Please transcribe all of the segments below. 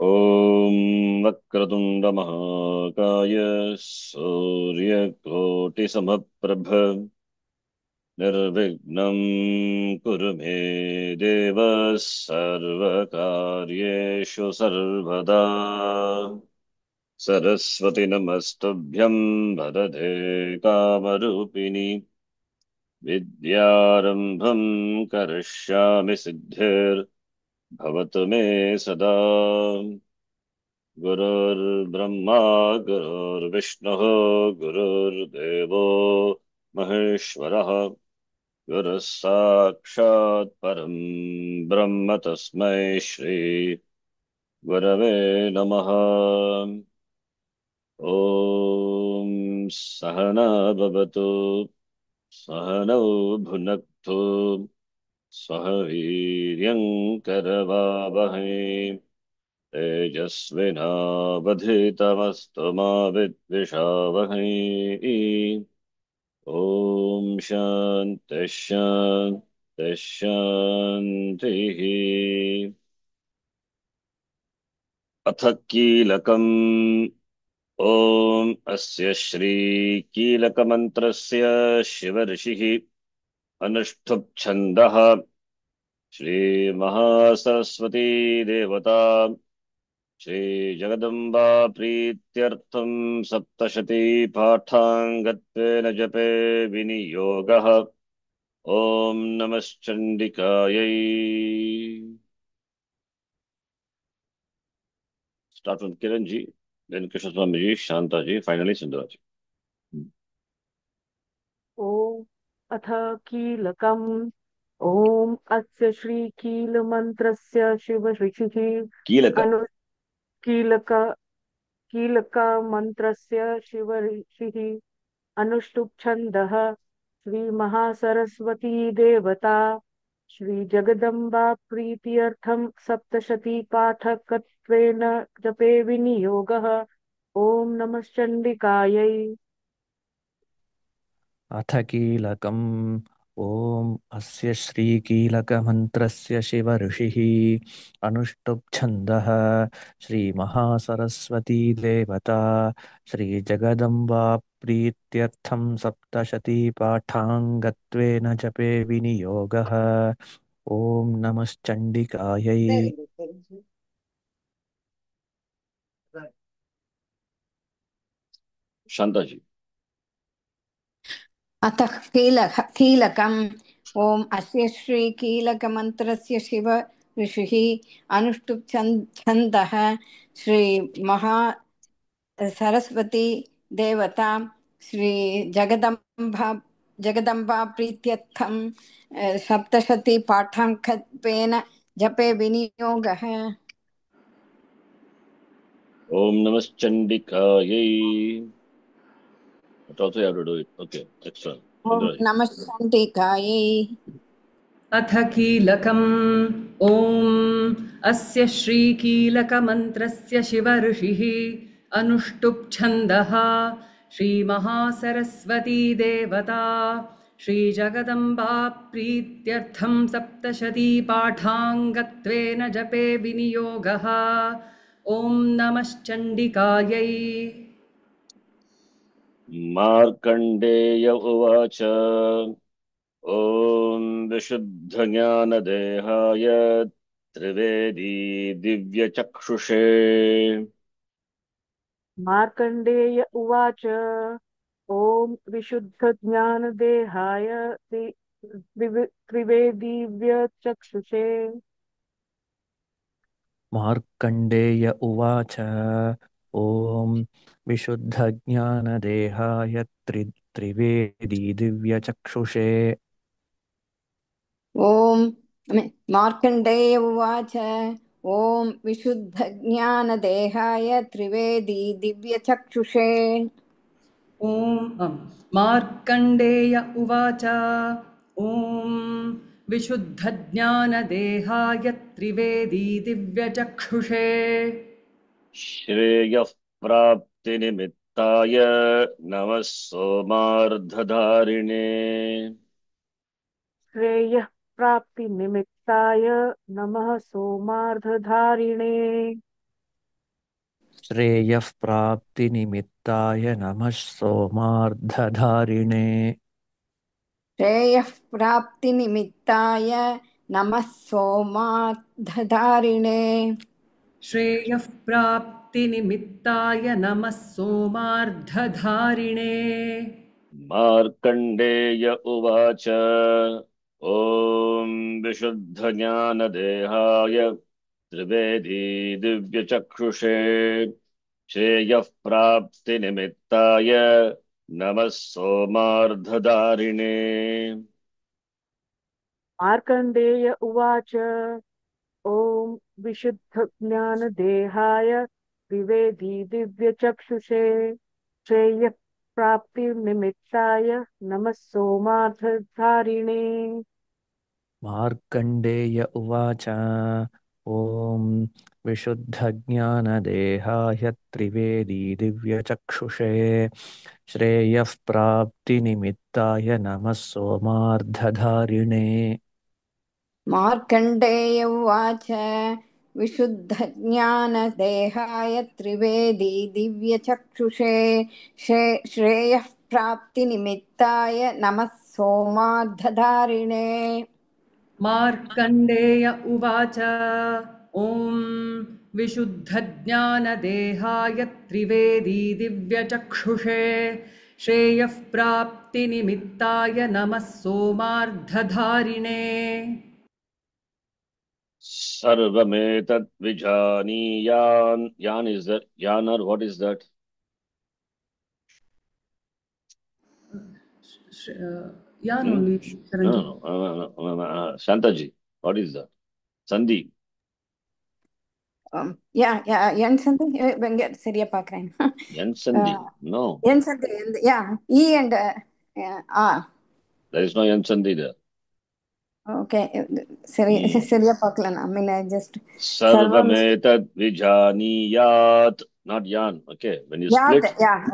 ॐ वक्रतुण्डमहाकाय सूर्यकोटिसमप्रभ निर्विघ्नं कुरु मे देव सर्वकार्येषु सर्वदा। सरस्वति नमस्तुभ्यं वरदे कामरूपिणि विद्यारम्भं करिष्यामि सिद्धिर्भवतु मे सदा। गुरुर्ब्रह्मा गुरुर्विष्णुः गुरुर्देवो महेश्वरः गुरुः साक्षात् परं ब्रह्म तस्मै श्री गुरवे नमः। ॐ सहना भवतु सहनौ भुनक्तु सह वीर्यं करवावहै तेजस्विनावधीतमस्तु मा विद्विषावहै। ॐ शान्तिः शान्तिः शान्तिः। अथ कीलकम्। ॐ अस्य श्रीकीलकमन्त्रस्य शिवऋषिः अनुष्ठुप् छन्दः श्रीमहासरस्वती देवता श्रीजगदम्बा प्रीत्यर्थं सप्तशती पाठाङ्गत्वेन जपे विनियोगः। ॐ नमश्चण्डिकायै। Start with Kiran ji, then Krishna Swami ji, Shanta ji, finally Sundara ji. ॐ अथ कीलकम्। ॐ अस्य श्रीकीलमन्त्रस्य शिवऋषिः Kilaka. अनु कीलक कीलकमन्त्रस्य शिवऋषिः अनुष्टुप्छन्दः श्रीमहासरस्वती देवता श्रीजगदम्बा प्रीत्यर्थं सप्तशतीपाठकत्वेन जपे विनियोगः। ॐ नमश्चण्डिकायै। अथ कीलकम्। ॐ अस्य श्रीकीलकमन्त्रस्य शिवऋषिः अनुष्टुप्छन्दः श्रीमहासरस्वती देवता श्रीजगदम्बा प्रीत्यर्थं सप्तशतीपाठाङ्गत्वेन जपे विनियोगः। ॐ नमश्चण्डिकायै। Shanta ji. अतः कीलकम्। ॐ अस्य श्रीकीलकमन्त्रस्य शिव ऋषिः अनुष्टुप्छन्दः श्रीमहा सरस्वती देवता जगदम्बा प्रीत्यर्थं सप्तशती पाठाङ्कत्वेन जपे विनियोगः। Om Namaschandikayai. But also you have to do it. Okay, excellent. Om Sundara ji. नमः चण्डिकायै। अथ कीलकम्। ॐ अस्य श्रीकीलकमन्त्रस्य शिवऋषिः अनुष्टुप्छन्दः श्रीमहासरस्वती देवता श्रीजगदम्बा प्रीत्यर्थं सप्तशतीपाठाङ्गत्वेन जपे विनियोगः। ॐ नमश्चण्डिकायै। Markandeya uvacha. Om Vishuddhajnanadehaya Trivedi Divyachakshushe. Markandeya उवाच। ॐ विशुद्धज्ञानदेहाय त्रिवेदीव्यचक्षुषे मार्कण्डेय उवाच। ॐ विशुद्धज्ञानदेहाय त्रिवेदी दिव्यचक्षुषे ॐ मार्कण्डेय उवाच। ॐ विशुद्धज्ञानदेहाय त्रिवेदी दिव्यचक्षुषे मार्कण्डेय उवाच। ॐ विशुद्धज्ञानदेहाय त्रिवेदी दिव्यचक्षुषे Shreya Praptinimittaya Namaः Somarddhadarine. श्रेयः प्राप्तिनिमित्ताय नमः सोमार्धधारिणे श्रेयः प्राप्तिनिमित्ताय नमः सोमार्धधारिणे श्रेयः प्राप्तिनिमित्ताय नमः सोमार्धधारिणे श्रेयः प्राप्तिनिमित्ताय नमः सोमार्धधारिणे मार्कण्डेय उवाच ॐ विशुद्धज्ञानदेहाय त्रिवेदी दिव्यचक्षुषे श्रेयः प्राप्तिनिमित्ताय नमः सोमार्धधारिणे मार्कण्डेय उवाच ॐ विशुद्धज्ञानदेहाय त्रिवेदी दिव्यचक्षुषे श्रेयः प्राप्तिनिमित्ताय नमः सोमार्थधारिणे मार्कण्डेय उवाच ॐ विशुद्धज्ञानदेहाय त्रिवेदी दिव्यचक्षुषे श्रेयः प्राप्तिनिमित्ताय नमः सोमार्धधारिणे मार्कण्डेय उवाच विशुद्धज्ञानदेहाय त्रिवेदी दिव्यचक्षुषे श्रेयः प्राप्तिनिमित्ताय नमः सोमार्धधारिणे मार्कण्डेय उवाच ॐ विशुद्धज्ञानदेहाय त्रिवेदी दिव्यचक्षुषे श्रेयः प्राप्तिनिमित्ताय नमः सोमार्धधारिणे सर्वमेतद्विजानीयान् यान् is that yan or what is that यान् hmm? Only no, Sharanji. Shantaji, what is that? Sandhi. என் சந்தி வெங்க சரியா பாக்குறேன் Yan Sandhi. No. என் சந்தி இ and There is no Yan Sandhi there. Okay சரி சரியா பார்க்கல நான் I mean I just Sarvametad vijaniyat, not yan. Okay, when you split.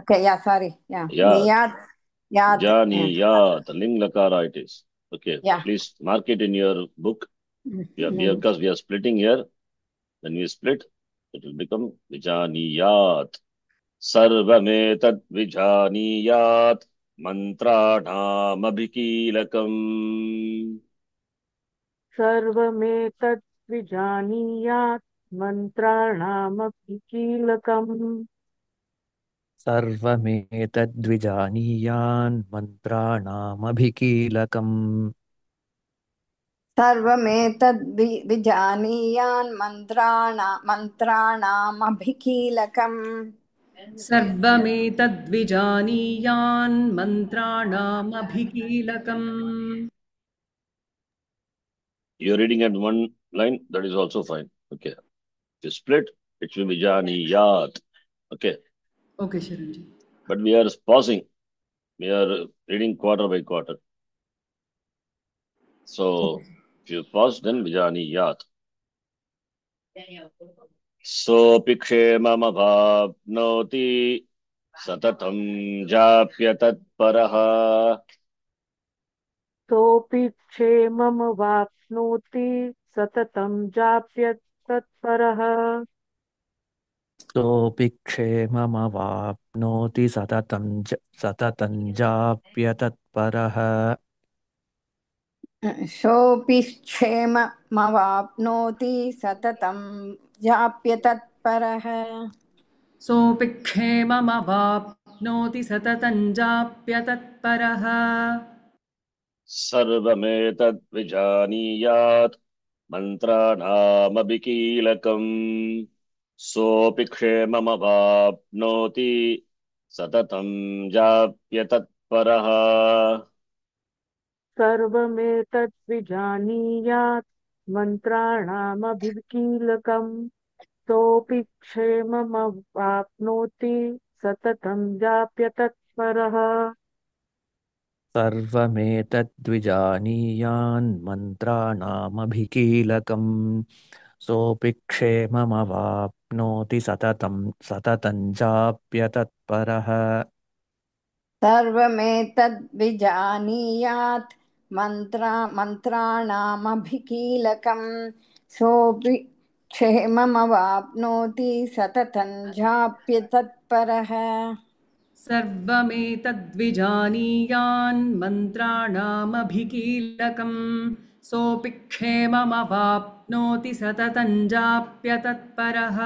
okay, sorry. Niyat. Janiyat, ling lakara it is. Okay, Yeah. please mark it in your book. Because we are splitting here. When we split, it will become vijaniyat. Sarvametad vijaniyat mantranam abhikilakam. सर्वमेतद् विजानीयात् मन्त्राणामपि सर्वमेतद्विजानीयान् मन्त्राणामभिकीलकम् सर्वमेतद्विजानीयान् मन्त्राणामभिकीलकम् सर्वमेतद्विजानीयान् मन्त्राणामभिकीलकम् You're reading at one line, that is also fine. Okay. If you split, it will be janiyat. Okay. Okay, Sharanji. But we are pausing. We are reading quarter by quarter. So, if you pause, then vijaniyat. Sopi kshemamabhavnoti satatam japyatat paraha. सोऽपि क्षेममवाप्नोति सततं जाप्यतत्परः सोऽपि क्षेममवाप्नोति सततं जाप्यतत्परः सोऽपि क्षेममवाप्नोति सततं जाप्यतत्परः सोऽपि क्षेममवाप्नोति सततं जाप्यतत्परः सर्वमेतद् विजानीयात् मन्त्राणामभिकीलकम् सोऽपि क्षेममवाप्नोति सततं जाप्यतत्परः सर्वमेतद् विजानीयात् मन्त्राणामभिकीलकम् सोऽपि क्षेममवाप्नोति सततं जाप्यतत्परः सर्वमेतद्विजानीयान् मन्त्राणामभिकीलकम् सोऽपि क्षेममवाप्नोति सततं जाप्यतत्परः सर्वमेतद्विजानीयात् मन्त्राणामभिकीलकम् सोऽपि क्षेममवाप्नोति सततं जाप्य तत्परः सर्वमेतद्विजानीयान् मन्त्राणामभिकीलकम् सोऽपि क्षेममवाप्नोति सततं जाप्यतत्परः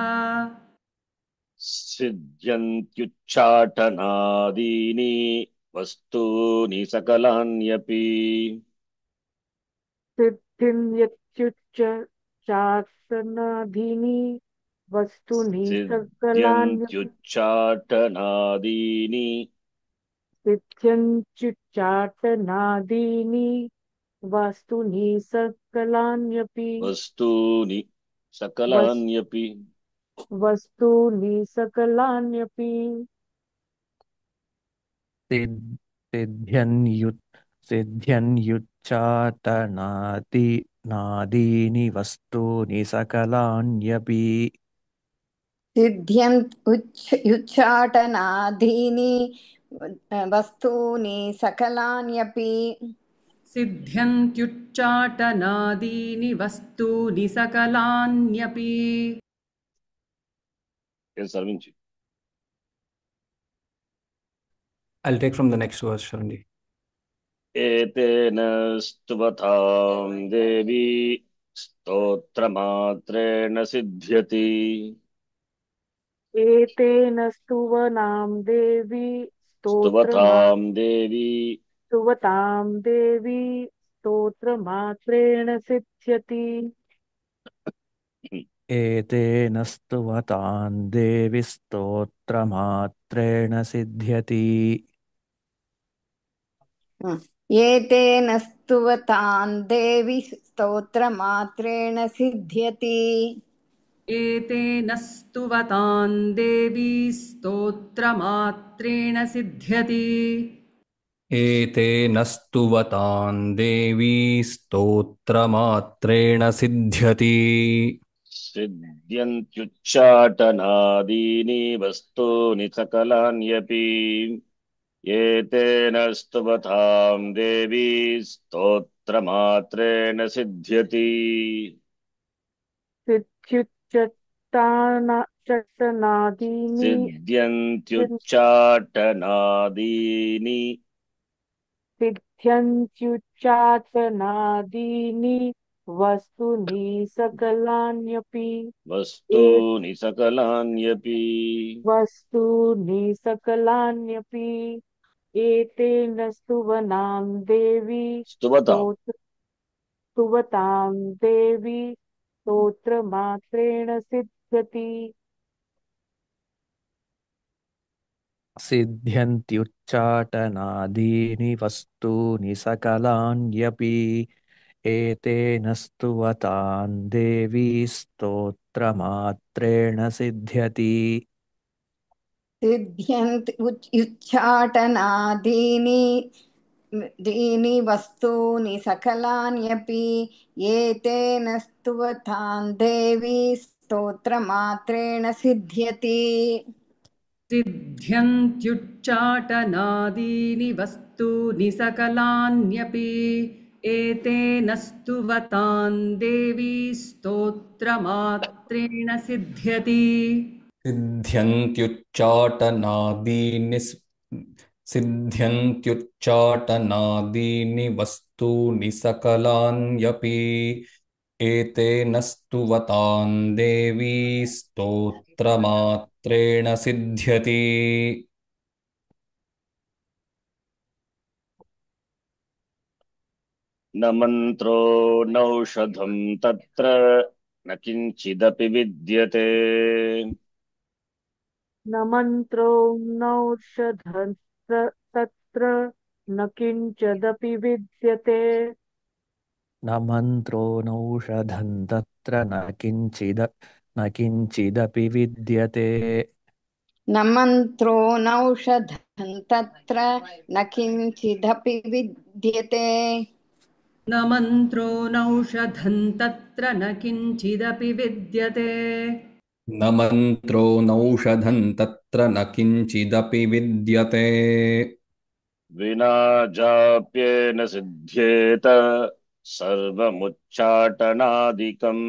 सिद्ध्यन्त्युच्चाटनादीनि वस्तूनि सकलान्यपि सिद्धिं यच्युच्च चासनाधीनि वस्तुनि सकलान्यपि सिद्ध्यन्त्युच्चाटनादीनि सिद्ध्यञ्चुच्चाटनादीनि वस्तुनि सकलान्यपि वस्तूनि वस् सकलान्यपि वस्तूनि सकलान्यपि सिद्- सिद्ध्यन्युच्चाटनादि नादीनि वस्तूनि सकलान्यपि सिद्ध्यन्त्युच्चाटनादीनि वस्तूनि सकलान्यपि सिद्ध्यन्त्युच्चाटनादीनि वस्तूनि सकलान्यपि Yes, Arvindji. I'll take from the next verse, Sharanji. एतेन स्तुवतां देवी स्तोत्रमात्रेण सिद्ध्यति एतेन स्तुवनां देवी स्तुवतां देवी स्तुवतां देवी स्तोत्रमात्रेण सिद्ध्यति एतेन स्तुवतां देवि स्तोत्रमात्रेण सिद्ध्यति एतेन स्तुवतां देवी स्तोत्रमात्रेण सिद्ध्यति एतेन स्तुवतां देवी स्तोत्रमात्रेण सिद्ध्यति एतेन स्तुवतां देवी स्तोत्रमात्रेण सिद्ध्यति सिद्ध्यन्त्युच्चाटनादीनि वस्तूनि सकलान्यपि एतेन स्तुवतां देवी स्तोत्रमात्रेण सिद्ध्यति सिद्ध्युच्चट्टनादीनि सिद्ध्यन्त्युच्चाटनादीनि सिद्ध्यन्त्युच्चाटनादीनि वस्तूनि सकलान्यपि वस्तूनि सकलान्यपि वस्तूनि सकलान्यपि एतेन स्तुवनां देवी स्तुवतां स्तुवतां देवी स्तोत्रमात्रेण सिद्ध्यति सिद्ध्यन्त्युच्चाटनादीनि वस्तूनि सकलान्यपि एतेन स्तुवतां देवी स्तोत्रमात्रेण सिद्ध्यति सिद्ध्यन्त्युच्चाटनादीनि दीनि वस्तूनि सकलान्यपि एतेन स्तुवतां देवी स्तोत्रमात्रेण सिद्ध्यति सिद्ध्यन्त्युच्चाटनादीनि वस्तूनि सकलान्यपि एतेन स्तुवतां देवी स्तोत्रमात्रेण सिद्ध्यति सिद्ध्यन्त्युच्चाटनादीनि वस्तूनि सकलान्यपि एतेन स्तुवतां देवी स्तोत्रमात्रेण सिद्ध्यति न मन्त्रो नौषधं तत्र न किञ्चिदपि विद्यते न मन्त्रो नौषधं तत्र न किञ्चिदपि विद्यते न मन्त्रो नौषधं तत्र न किञ्चिदपि विद्यते न मन्त्रो नौषधं तत्र न किञ्चिदपि विद्यते न मन्त्रो नौषधं तत्र न किञ्चिदपि विद्यते न मन्त्रो नौषधं तत्र न किञ्चिदपि विद्यते विना जाप्येन सिद्ध्येत सर्वमुच्चाटनादिकम्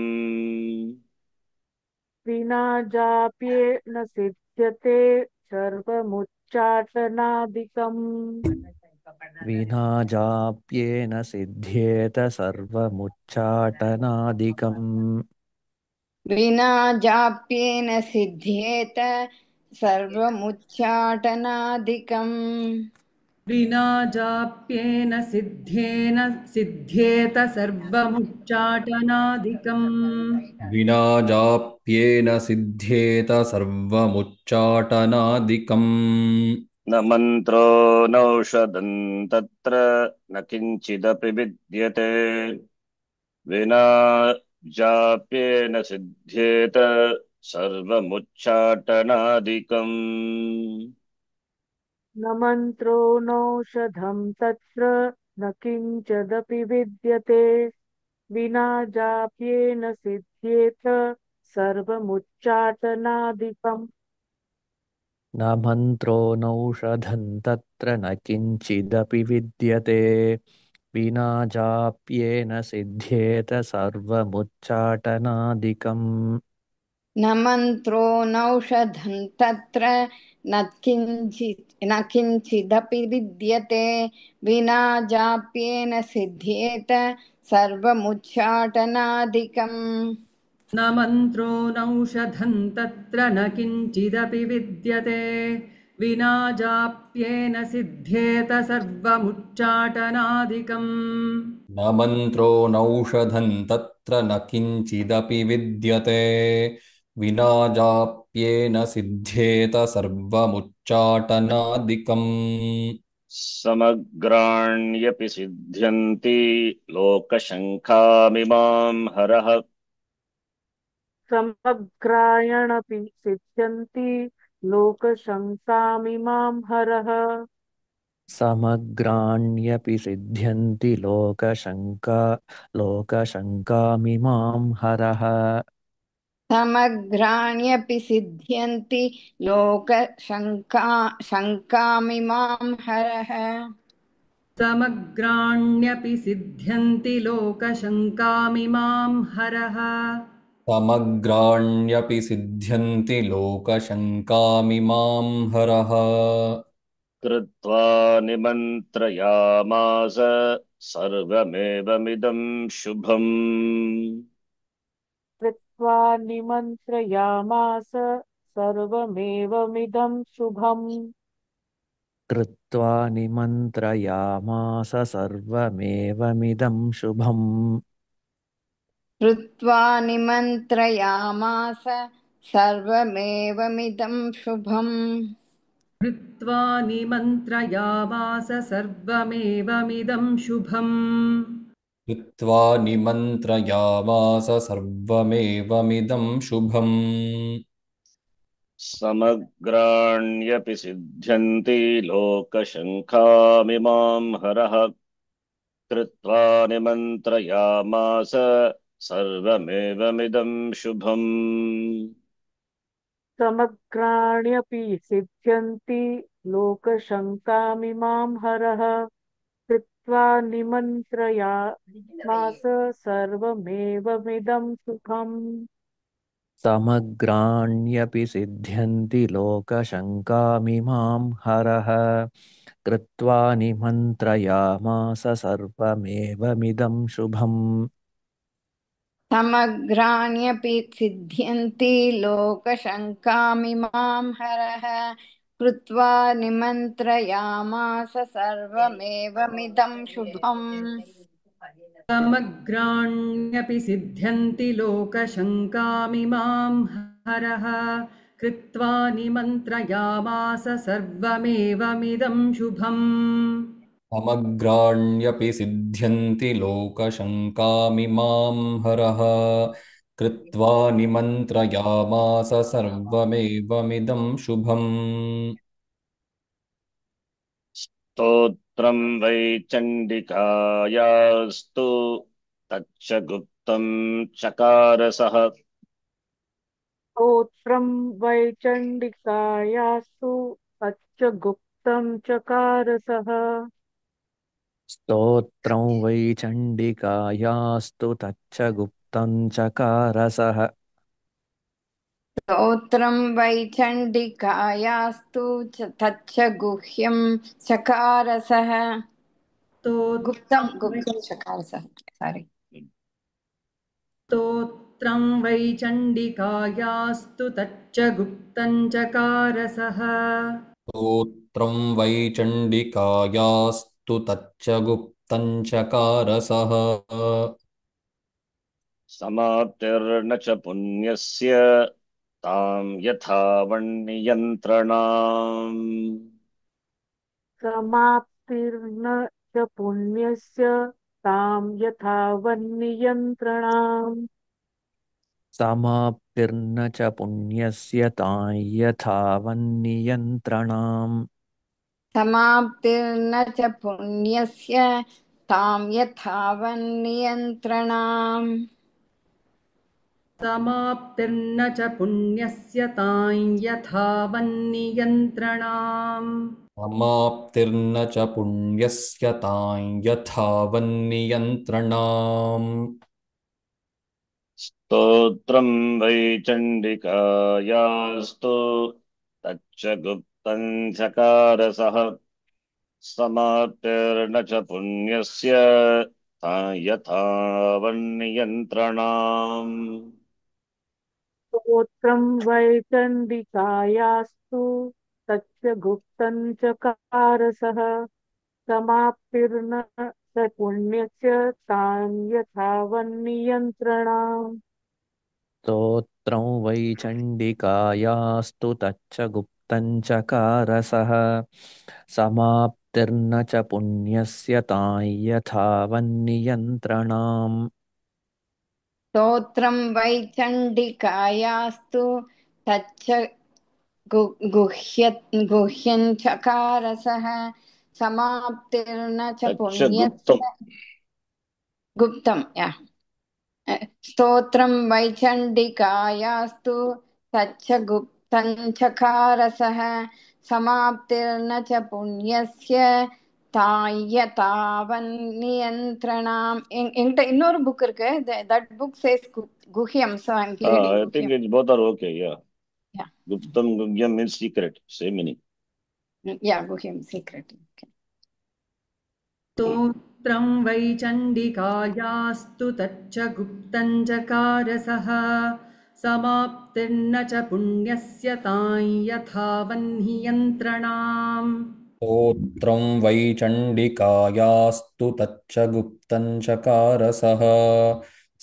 विना जाप्येन सिद्ध्यते सर्वमुच्चाटनादिकम् विना जाप्येन सिद्ध्येत सर्वमुच्चाटनादिकम् विना जाप्येन सिद्ध्येत सर्वमुच्चाटनादिकम् विना जाप्येन सिद्ध्येत सर्वमुच्चाटनादिकम् विना जाप्येन सिद्ध्येत सर्वमुच्चाटनादिकम् न मन्त्रो नौषधं तत्र न किञ्चिदपि विद्यते विना जाप्येन सिद्ध्येत सर्वमुच्चाटनादिकम् न मन्त्रो नौषधं तत्र न किञ्चिदपि विद्यते विना जाप्येन सिद्ध्येत सर्वमुच्चाटनादिकम् न मन्त्रो नौषधं तत्र न किञ्चिदपि विद्यते विना जाप्येन सिद्ध्येत सर्वमुच्चाटनादिकम् न मन्त्रो नौषधं तत्र न किञ्चिदपि विद्यते विना जाप्येन सिद्ध्येत सर्वमुच्चाटनादिकम् न मन्त्रो नौषधं तत्र न किञ्चिदपि विद्यते विना जाप्येन सिद्ध्येत सर्वमुच्चाटनादिकम् न मन्त्रो नौषधं तत्र न किञ्चिदपि विद्यते विना जाप्येन सिद्ध्येत सर्वमुच्चाटनादिकम् समग्राण्यपि सिद्ध्यन्ति लोकशङ्खामिमां हरः समग्रायणपि सिद्ध्यन्ति लोकशङ्कामिमां हरः समग्राण्यपि सिद्ध्यन्ति लोकशङ्कामिमां हरः समग्राण्यपि सिद्ध्यन्ति शङ्कामिमां हरः समग्राण्यपि सिद्ध्यन्ति लोकशङ्कामिमां हरः समग्राण्यपि सिद्ध्यन्ति लोकशङ्कामिमां हरः कृत्वा निमन्त्रयामास सर्वमेवमिदं शुभम् कृत्वा निमन्त्रयामास सर्वमेवमिदं शुभम् कृत्वा निमन्त्रयामास सर्वमेवमिदं शुभम् कृत्वा निमन्त्रयामास सर्वमेवमिदं शुभम् कृत्वा निमन्त्रयामास सर्वमेवमिदं शुभम् कृत्वा निमन्त्रयामास सर्वमेवमिदं शुभम् समग्राण्यपि सिद्ध्यन्ति लोकशङ्खामिमां हरः कृत्वा निमन्त्रयामास सर्वमेवमिदं शुभम् समग्राण्यपि सिद्ध्यन्ति लोकशङ्कामिमां हरः कृत्वा निमन्त्रयामास सर्वमेवमिदं सुखम् समग्राण्यपि सिद्ध्यन्ति लोकशङ्कामिमां हरः कृत्वा निमन्त्रयामास सर्वमेवमिदं शुभम् समग्राण्यपि सिद्ध्यन्ति लोकशङ्कामिमां हरः कृत्वा निमन्त्रयामास सर्वमेवमिदं शुभम् समग्राण्यपि सिद्ध्यन्ति लोकशङ्कामिमां हरः कृत्वा निमन्त्रयामास सर्वमेवमिदं शुभम् समग्राण्यपि सिद्ध्यन्ति लोकशङ्कामिमां हरः कृत्वा निमन्त्रयामास सर्वमेवमिदं शुभम् स्तोत्रं वै चण्डिकायास्तु तच्च गुप्तं चकारसः स्तोत्रं वै चण्डिकायास्तु तच्च गुप्तं चकारसः स्तोत्रं वै चण्डिकायास्तु तच्च गुप्तं चकारसः स्तोत्रं वै चण्डिकायास्तु तच्च गुह्यं चकारसः गुप्तं चकारसः सारी स्तोत्रं वै चण्डिकायास्तु तच्च गुप्तं चकारसः स्तोत्रं वै चण्डिकायास्तु तच्च गुप्तं चकारसः समाप्तिर्न च पुण्यस्य तां यथा वह्नियन्त्रणाम् समाप्तिर्न च पुण्यस्य तां यथा वह्नियन्त्रणाम् समाप्तिर्न च पुण्यस्य तां यथा वह्नियन्त्रणाम् समाप्तिर्न च पुण्यस्य तां यथावन्नियन्त्रणाम् समाप्तिर्न च पुण्यस्य तां यथा वह्नियन्त्रणाम् समाप्तिर्न च पुण्यस्य तां यथा वह्नियन्त्रणाम् स्तोत्रं वै चण्डिकायास्तु तच्च गुप्तं चकारसः समाप्तिर्न च पुण्यस्य यथा वह्नियन्त्रणाम् स्तोत्रं वै चण्डिकायास्तु तच्च गुप्तं चकारसः समाप्तिर्न च पुण्यस्य तां यथा वह्नियन्त्रणाम् स्तोत्रं वै चण्डिकायास्तु तच्च गुप्तं चकारसः समाप्तिर्न च पुण्यस्य तां यथा वह्नियन्त्रणाम् स्तोत्रं वै चण्डिकायास्तु तच्च गुह्यं चकारसः समाप्तिर्न च तच्च पुण्यस्य गुप्तम् गुप्तं स्तोत्रं वै चण्डिकायास्तु तच्च गुप्तं चकारसः समाप्तिर्न च पुण्यस्य தாயதாவன்னியந்திரணாம் என்கிட்ட இன்னொரு புக் இருக்கு that book says Guhyam so I'm reading I think Guhyam it's both are okay, yeah. yeah Guptam Gugyam means secret, same meaning. yeah गुह्यं secret okay स्तोत्रं वै चण्डिकायास्तु तच्च गुप्तं चकारसः समाप्तिर्न च पुण्यस्य तां यथा वह्नियन्त्रणाम् स्तोत्रं वै चण्डिकायास्तु तच्च गुप्तं चकारसः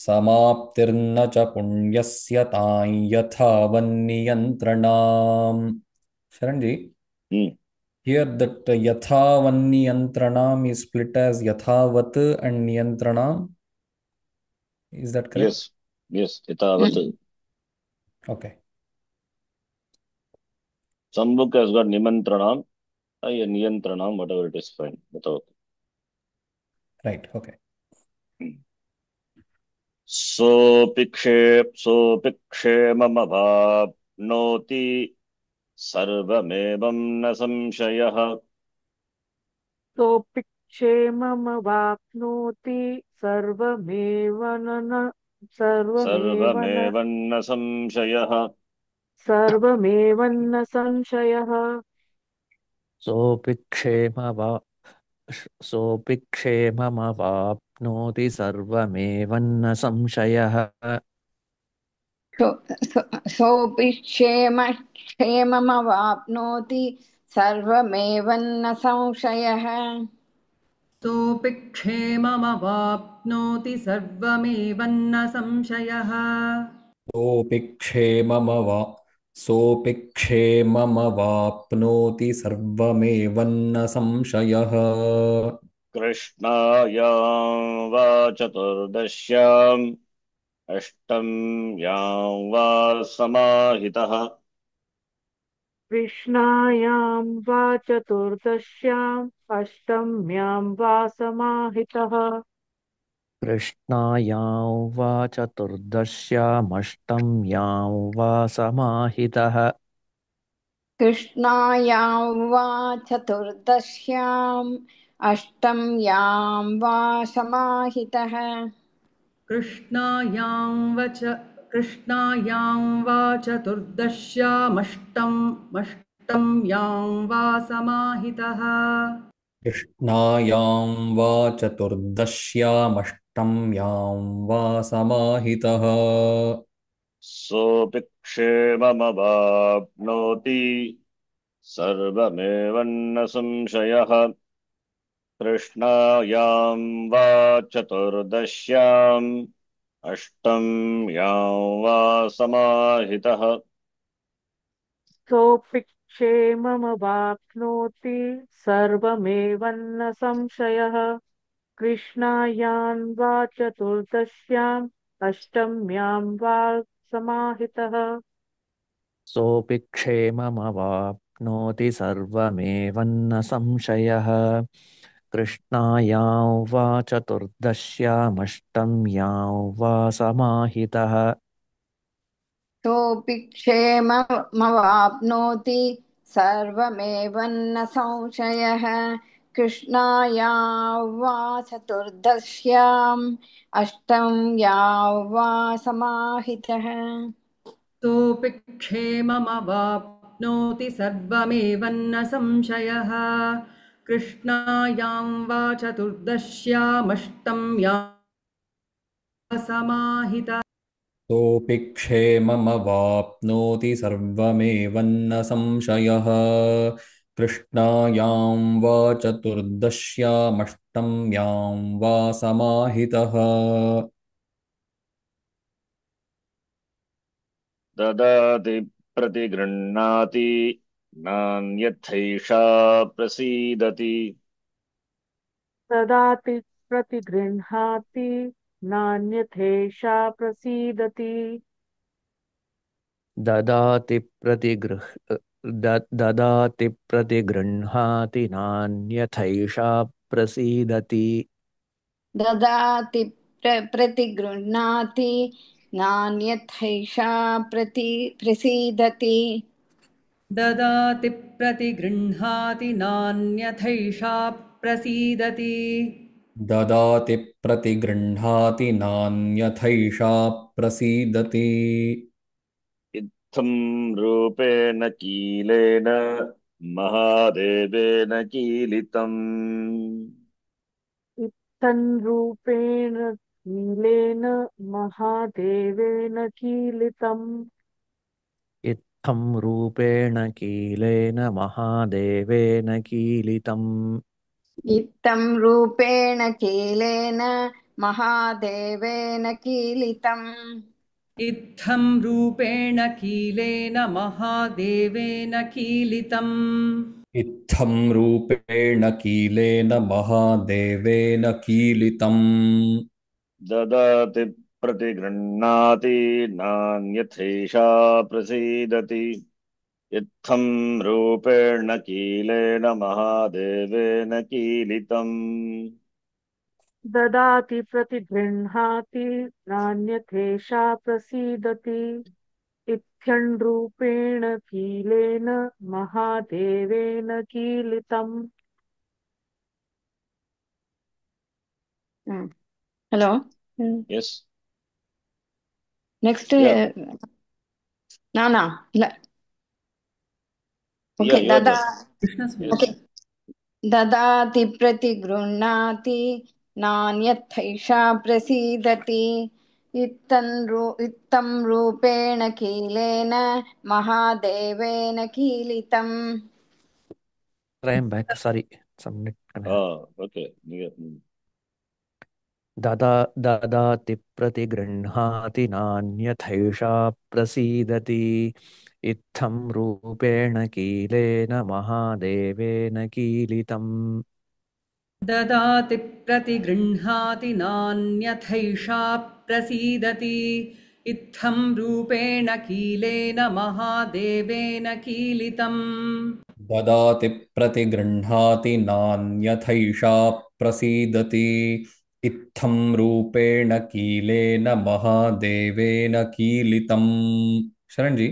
समाप्तिर्न च पुण्यस्य तां यथा वह्नियन्त्रणाम् शरण जी Hmm. here that yatha vanniyantranam is split as yathavat and niyantranam, is that correct? Yes, itavat. Okay, Some book has got nimantranam, niyantranam, whatever it is, fine. Without. right, okay. सोऽपिक्षेममवाप्नोति सर्वमेवं न संशयः सोऽपि क्षेममवाप्नोति सर्वमेव सर्वमेवन्न संशयः सर्वमेवन्न संशयः सोऽपि सोऽपि क्षेममवाप्नोति सर्वमेवन्न संशयः सोऽपि क्षेममवाप्नोति सर्वमेवन्न संशयः सोऽपि क्षेममवाप्नोति सर्वमेवन्न संशयः सोऽपि क्षेममवाप्नोति सर्वमेवन्न संशयः कृष्णायां वा चतुर्दश्याम् अष्टम्यां वा समाहितः कृष्णायां वा चतुर्दश्याम् अष्टम्यां वा समाहितः कृष्णायां वा चतुर्दश्यामष्टम्यां वा समाहितः कृष्णायां वा चतुर्दश्याम् अष्टम्यां वा समाहितः कृष्णायां कृष्णायां वा चतुर्दश्यामष्टम्यां वा समाहितः कृष्णायां वा चतुर्दश्यामष्टम्यां वा समाहितः सोऽपि क्षेममवाप्नोति सर्वमेवन्न संशयः कृष्णायां वा चतुर्दश्याम् अष्टम्यां वा समाहितः सोऽपि क्षेममवाप्नोति सर्वमेवन्न संशयः कृष्णायान् वा चतुर्दश्याम् अष्टम्यां वा समाहितः सोऽपि क्षेममवाप्नोति सर्वमेवन्न संशयः कृष्णायां वा चतुर्दश्यामष्टम्यां वा समाहितः सोऽपि क्षेममवाप्नोति सर्वमेवन्न संशयः कृष्णाया वा चतुर्दश्याम् अष्टम्या वा समाहितः सोऽपि क्षेममवाप्नोति सर्वमेवन्न संशयः कृष्णायां वा चतुर्दश्यामष्टम्यां समाहितः सोऽपि क्षेममवाप्नोति सर्वमेवन्न संशयः कृष्णायां वा चतुर्दश्यामष्टम्यां वा समाहितः ददाति प्रतिगृह्णाति नान्यथैषा प्रसीदति ददाति प्रतिगृह्णाति नान्यथेषा प्रसीदति ददाति प्रतिगृह्णाति नान्यथैषा प्रसीदति ददाति प्रतिगृह्णाति नान्यथैषा प्रसीदति ददाति प्रतिगृह्णाति नान्यथैषा प्रसीदति ददाति प्रतिगृह्णाति नान्यथैषा प्रसीदति इत्थं रूपेण कीलेन महादेवेन कीलितम् इत्थन्रूपेण कीलेन महादेवेन कीलितम् इत्थं रूपेण कीलेन महादेवेन कीलितम् इत्थं रूपेण कीलेन महादेवेन कीलितम् इत्थं रूपेण कीलेन महादेवेन कीलितम् इत्थं रूपेण कीलेन महादेवेन कीलितम् ददाति प्रतिगृह्णाति नान्यथैषा प्रसीदति इत्थं रूपेण कीलेन महादेवेन कीलितम् ददाति प्रतिगृह्णाति नान्यथेषा प्रसीदति इत्थन्रूपेण कीलेन महादेवेन कीलितम् हेलो यस् नेक्स्ट या ना या ओके योर ददा टर्न कृष्णस्वामी यस ओके ददाति प्रतिगृह्णाति नान्यथैषा प्रसीदति इत्थं रूपेण कीलेन महादेवेन कीलितम् I am back. Sorry, some net okay ददाति प्रतिगृह्णाति नान्यथैषा प्रसीदति इत्थं रूपेण कीलेन महादेवेन कीलितम् ददाति प्रतिगृह्णाति नान्यथैषा प्रसीदति इत्थं रूपेण कीलेन महादेवेन कीलितम् ददाति प्रतिगृह्णाति नान्यथैषा प्रसीदति इत्थं रूपेण कीलेन महादेवेन कीलितम् शरण जी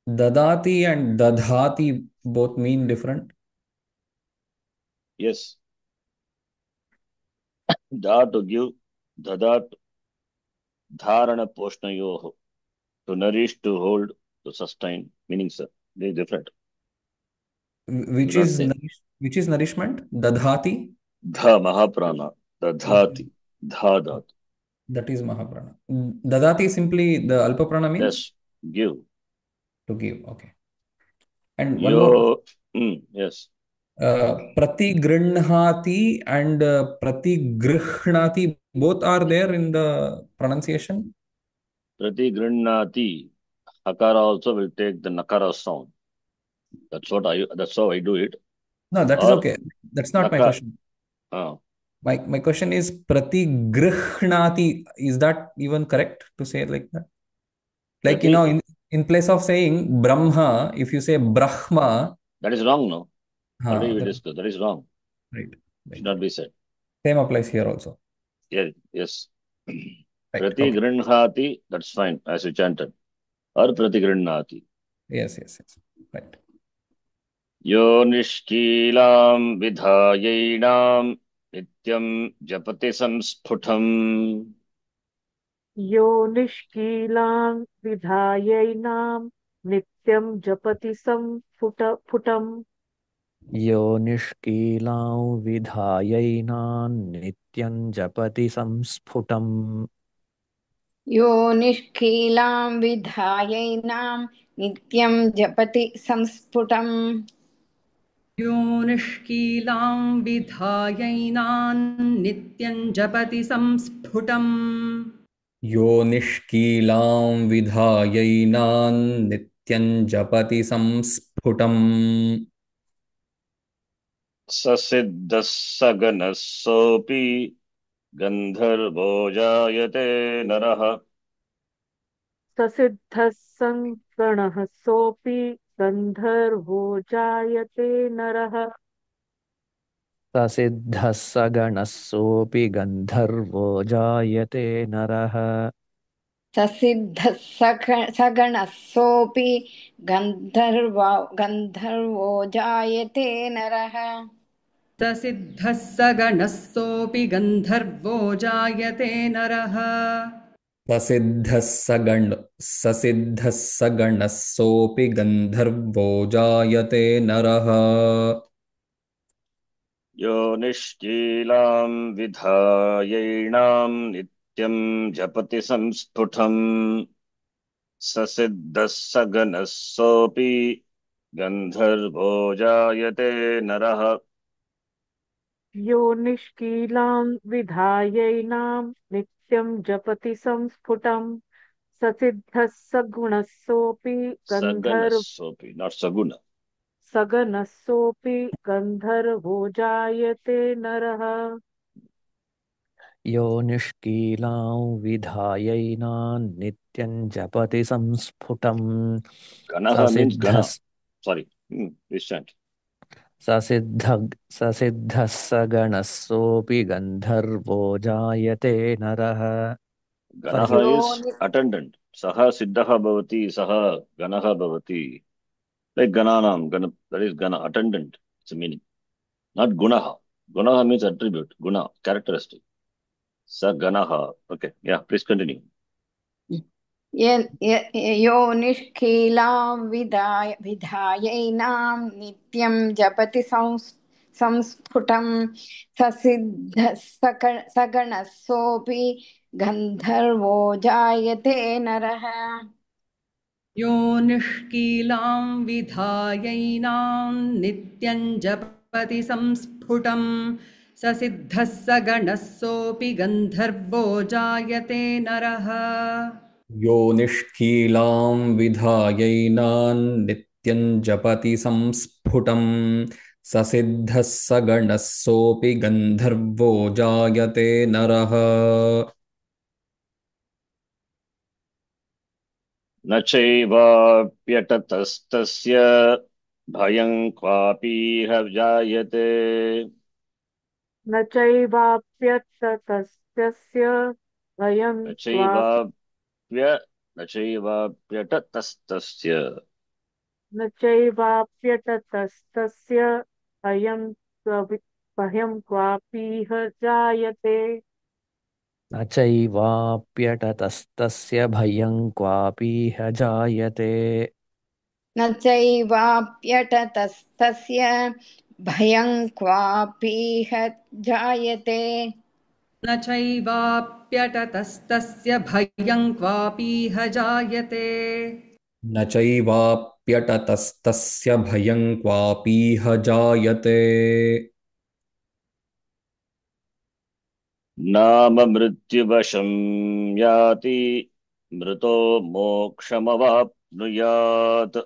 ददाति and dadhati both mean different. Yes, da to give, dada Dharana Poshnayoho. To nourish, to hold, to sustain. Meaning, sir, they different. It's Which not is same. which is nourishment? Dadhati. Dha Mahaprana. Dadhati. Dha. That is Mahaprana. Dadati simply the Alpaprana means Yes. Give. to give. Okay. And one more. Yo. Yes. Pratigrinhati and pratigrihnati both are there in the pronunciation. Pratigrinnati. Hakara also will take the nakara sound. That's how I do it. No, that is Or okay. That's not my naka. question. Uh, My question is pratigrihnati. Is that even correct to say it like that? Like, prati. in place of saying Brahma, if you say Brahma, That is wrong, no? Already we that, discussed. That is wrong. right, Should right. not be said. Same applies here also. Yeah, yes. Right. Prati Okay. grinhati, that's fine, as you chanted. Or prati grinhati. Yes, yes, yes. Right. Yo nishkilam vidhayainam nityam japati samsphutam. यो निष्कीलां विधायैनां नित्यं जपति संस्फुटम् यो निष्कीलां विधायैनां नित्यं जपति संस्फुटम् यो निष्कीलां विधायैनां नित्यं जपति संस्फुटम् यो निष्कीलां विधायैनान् नित्यं जपति संस्फुटम् यो निष्कीलां विधायैनान् नित्यं जपति संस्फुटम् ससिद्धः सगनः सोऽपि गन्धर्वो जायते नरः. ससिद्धः सङ्गणः सोऽपि गन्धर्वो जायते नरः ससिद्धः सगणः सोऽपि गन्धर्वो जायते नरः ससिद्धः सगणः सोऽपि गन्धर्वो जायते नरः प्रसिद्धः स गणः सोऽपि गन्धर्वो जायते नरः ससिद्धः सगणः सोऽपि गन्धर्वो जायते नरः यो निष्कीलां विधायैणां नित्यं जपति संस्फुटम्. ससिद्धः सगनः सोऽपि गन्धर्वो जायते नरः. यो निष्कीलां विधायैनां नित्यं जपति संस्फुटम् ससिद्धः सगुणः सोऽपि Sagana sopi, not saguna. सगनः सोऽपि गन्धर्वो जायते नरः यो निष्कीलां विधायैनां नित्यं जपति संस्फुटम् Ganaha means ससिद्धः gana. Sorry. Please chant. ससिद्धः सगणः सोऽपि गन्धर्वो जायते नरः फॉर Ganaha हिम यो is attendant. Saha siddhaha bhavati, saha ganaha bhavati. Like gananam, that is gana, attendant. It's a meaning. Not gunaha. Gunaha means attribute. Guna, characteristic. Sa ganaha. Okay. Yeah, please continue. यो निष्कीलां विधायैनां नित्यं जपति संस्फुटं ससिद्धः सगणः सोऽपि गन्धर्वो जायते नरः यो निष्कीलां विधायैनां नित्यं जपति संस्फुटम् ससिद्धः स गणः सोऽपि गन्धर्वो जायते नरः यो निष्कीलां विधायैनान् नित्यं जपति संस्फुटम् ससिद्धः सगणः सोऽपि गन्धर्वो जायते नरः न चैवाप्यततस्तस्य भयं क्वापीह जायते. न चैवाप्यततस्तस्य भयं न क्वापि चैवाप्यततस्तस्य न चैवाप्यततस्तस्य भयं क्वापीह जायते न चैवाप्यटतस्तस्य भयं क्वापीह जायते न चैवाप्यटतस्तस्य भयं क्वापीह जायते न चैवाप्यटतस्तस्य भयं क्वापीह जायते न चैवाप्यटतस्तस्य भयं क्वापीह जायते नाम मृत्युवशं याति मृतो मोक्षमवाप्नुयात्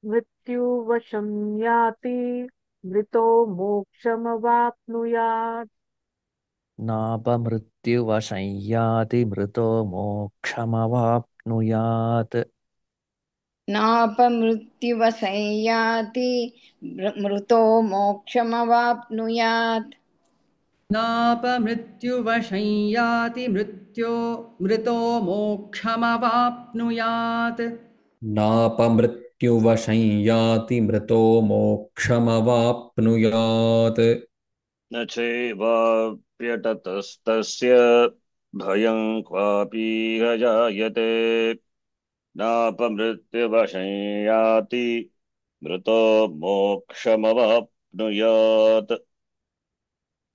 मृत्युवशं याति मृतो मोक्षमवाप्नुयात्। नापमृत्युवशं याति मृतो मोक्षमवाप्नुयात् नापमृत्युवसंयाति मृतो मोक्षमवाप्नुयात् नापमृत्युवशं याति मृतो मोक्षमवाप्नुयात् नापमृत्युवशं याति मृतो मोक्षमवाप्नुयात् न चैवाप्यटतस्तस्य भयं क्वापीह जायते नापमृत्युवशं याति मृतो मोक्षमवाप्नुयात्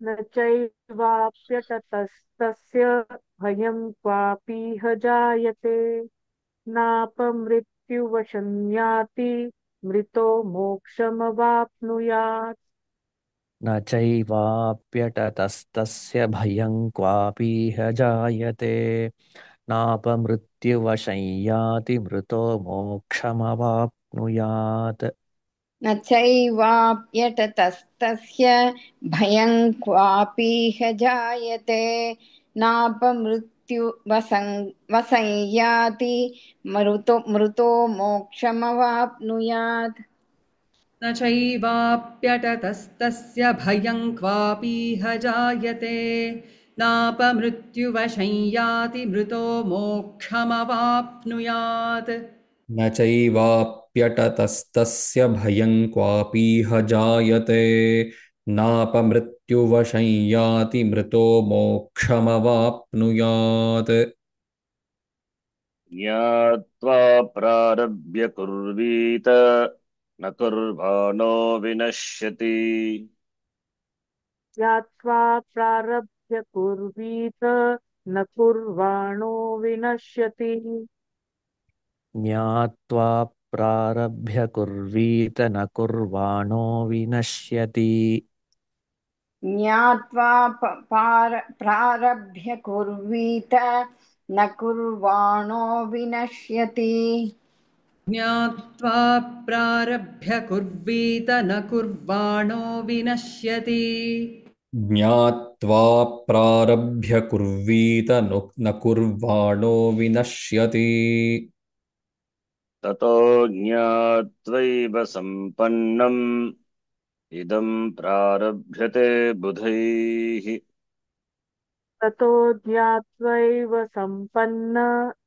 न चैवाप्यततस्तस्य भयं क्वापीह जायते नापमृत्युवशं याति मृतो मोक्षमवाप्नुयात्। न चैवाप्यटतस्तस्य भयं क्वापीह जायते नापमृत्युवशं याति मृतो मोक्षमवाप्नुयात् न चैवाप्यटतस्तस्य भयं क्वापीह जायते नापमृत्युवसंयाति मृतो मोक्षमवाप्नुयात् न चैवाप्यटतस्तस्य भयं क्वापीह जायते नापमृत्युवशं याति मृतो मोक्षमवाप्नुयात् न चैवाप्यटतस्तस्य भयं क्वापीह जायते नापमृत्युवशं याति मृतो मोक्षमवाप्नुयात् ज्ञात्वा प्रारभ्य कुर्वीत न कुर्वाणो विनश्यति ज्ञात्वा प्रारभ्य कुर्वीत न कुर्वाणो विनश्यति। ज्ञात्वा प्रारभ्य कुर्वीत न कुर्वाणो विनश्यति ज्ञात्वा प्रारभ्य कुर्वीत न कुर्वाणो विनश्यति ज्ञात्वा प्रारभ्य कुर्वीत न कुर्वाणो विनश्यति ज्ञात्वा प्रारभ्य कुर्वीत न कुर्वाणो विनश्यति ततो ज्ञात्वैव सम्पन्नम् इदं प्रारभ्यते बुधैः ततो ज्ञात्वैव सम्पन्नम्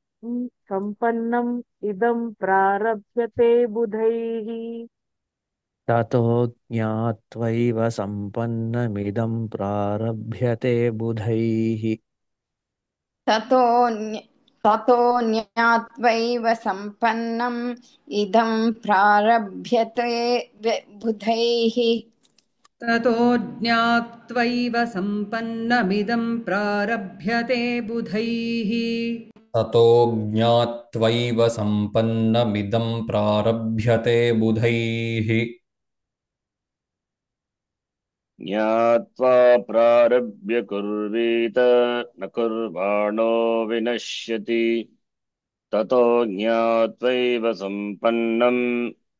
इदं प्रारभ्यते बुधैः। ततो ज्ञात्वैव सम्पन्नमिदं प्रारभ्यते बुधैः ततो ज्ञात्वैव सम्पन्नम् इदं प्रारभ्यते बुधैः ततो ज्ञात्वैव सम्पन्नमिदं प्रारभ्यते बुधैः ततो ज्ञात्वैव सम्पन्नमिदं प्रारभ्यते बुधैः ज्ञात्वा प्रारभ्य कुर्वीत न कुर्वाणो विनश्यति ततो ज्ञात्वैव सम्पन्नम्